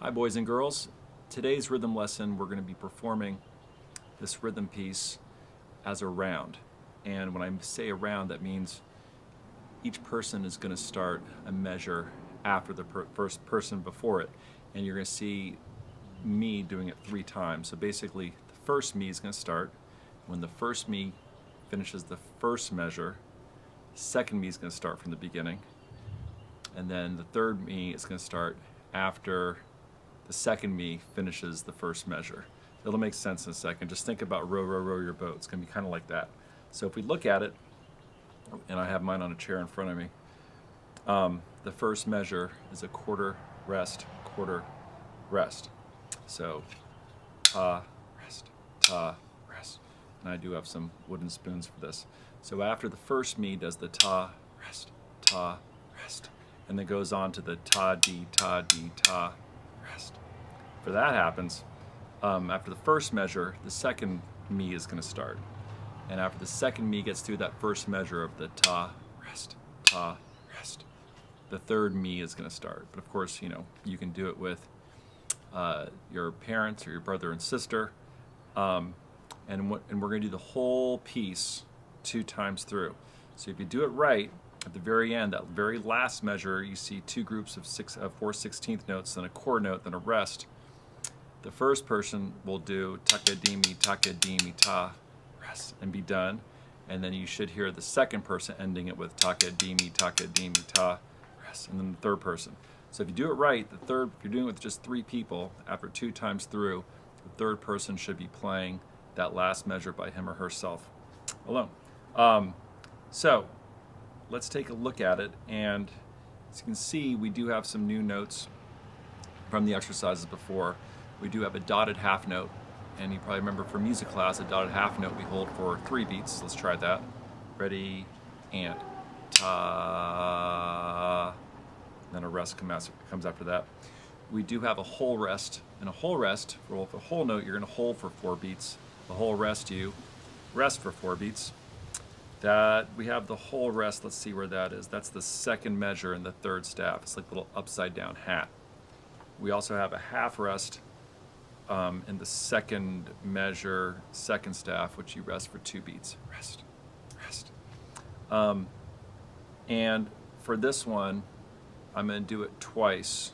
Hi boys and girls. Today's rhythm lesson we're going to be performing this rhythm piece as a round. And when I say a round, that means each person is going to start a measure after the first person before it. And you're going to see me doing it 3 times. So basically the first me is going to start. When the first me finishes the first measure, the second me is going to start from the beginning. And then the third me is going to start after the second me finishes the first measure. It'll make sense in a second. Just think about row, row, row your boat. It's going to be kind of like that. So if we look at it, and I have mine on a chair in front of me, the first measure is a quarter, rest, quarter, rest. So ta, rest, ta, rest. And I do have some wooden spoons for this. So after the first me does the ta, rest, and then goes on to the ta, di, ta, rest. For that happens, after the first measure, the second me is going to start. And after the second me gets through that first measure of the ta, rest, the third me is going to start. But of course, you can do it with your parents or your brother and sister. And we're going to do the whole piece 2 times through. So if you do it right, at the very end, that very last measure, you see 2 groups of 4 16th notes, then a quarter note, then a rest. The first person will do takadimi, ta, rest, and be done. And then you should hear the second person ending it with takadimi, ta, rest, and then the third person. So if you do it right, if you're doing it with just 3 people, after 2 times through, the third person should be playing that last measure by him or herself alone. So let's take a look at it, and as you can see, we do have some new notes from the exercises before. We do have a dotted half note, and you probably remember from music class, a dotted half note we hold for 3 beats. Let's try that. Ready, and ta, then a rest comes after that. We do have a whole rest, and a whole rest, for a whole note, you're going to hold for 4 beats. The whole rest, you rest for 4 beats. That we have the whole rest. Let's see where that is. That's the second measure in the 3rd staff. It's like a little upside down hat. We also have a half rest in the second measure, 2nd staff, which you rest for 2 beats. Rest. And for this one, I'm going to do it twice.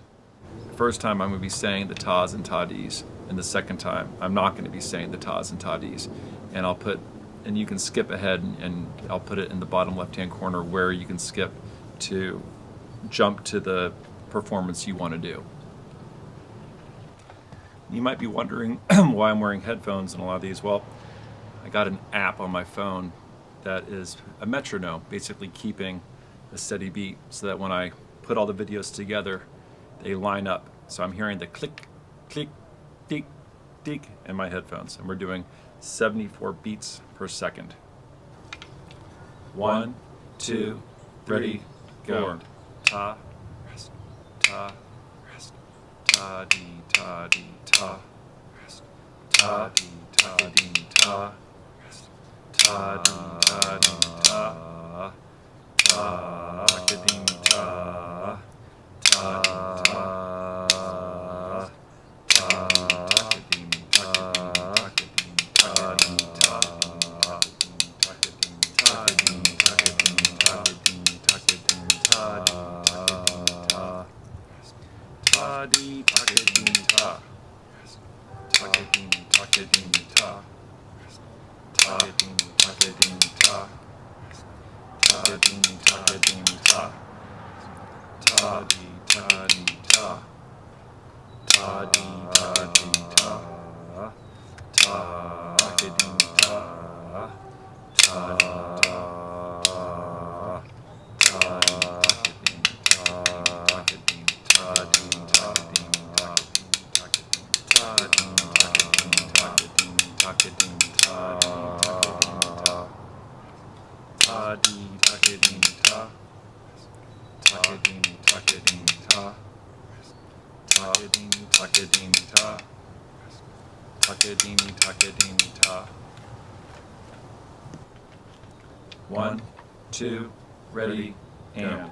The first time I'm going to be saying the tas and ta-dis, and the second time I'm not going to be saying the tas and ta-dis. And you can skip ahead, and I'll put it in the bottom left-hand corner where you can skip to jump to the performance you want to do. You might be wondering why I'm wearing headphones in a lot of these. Well, I got an app on my phone that is a metronome, basically keeping a steady beat so that when I put all the videos together, they line up. So I'm hearing the click, click, tick, tick in my headphones, and we're doing 74 beats per second. 1, 2, 3, go. Ta, rest, ta, rest, ta, di, ta, di, ta, rest, ta, di, ta, di, ta, rest, ta, di, ta, di, ta, ta, di, ta, ta, ta. 1, 2, ready, and